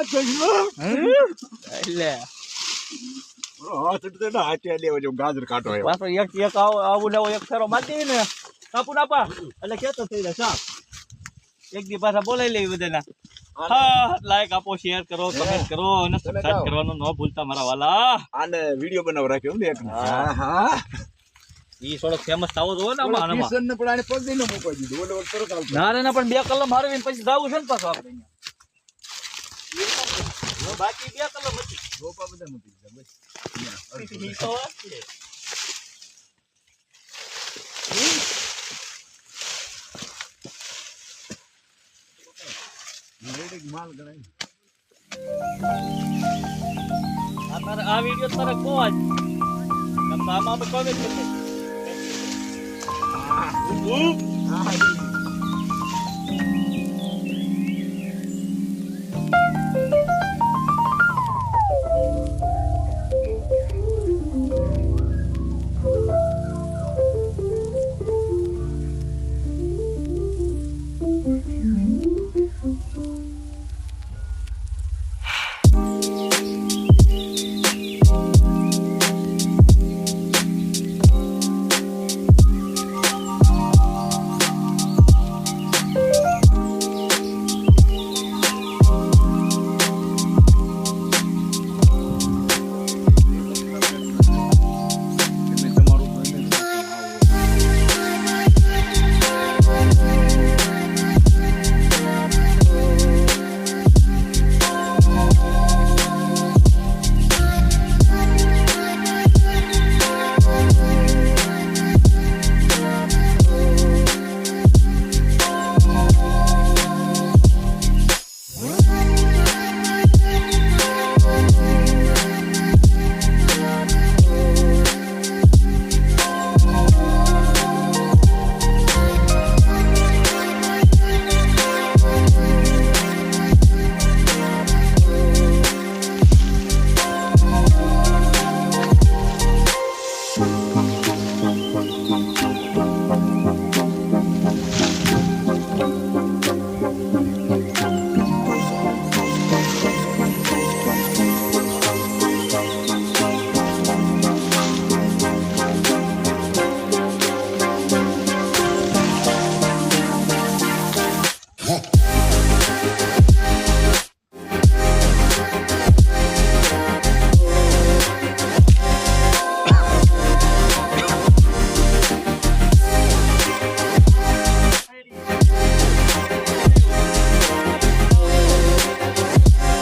મત જોઈજો એટલે હા તો હાથે લેવો જો ગાજર કાટો આવ્યો પાછો એક આવું લેવો એક ફેરો મારી ને કાપુ નાપા એટલે કેતો થઈ જાય સાપ એક દી પાછા બોલાવી લેવી બધાના હા લાઈક આપો શેર કરો કમેન્ટ કરો અને સબસ્ક્રાઇબ કરવાનું ન ભૂલતા મારા વાલા આને વિડિયો બનાવ રાખ્યો ને એક હા ઈ થોડો ફેમસ થાવો જો ને આમાં કિશન ને પણ આને પગ દઈને મૂકવા દીધું ઓલો તરત આવતો ના રે ના પણ 2 કલમ મારવીને પછી જાવું છે ને પાછો આપણે અહીંયા બાકી 2 કલમ હતી રોપા બધા મૂકી દીધા બસ ઈ તો વાત છે માલ ગણાય આ વિડિયો તારે કોણ મામા કોમેન્ટ કરશે હા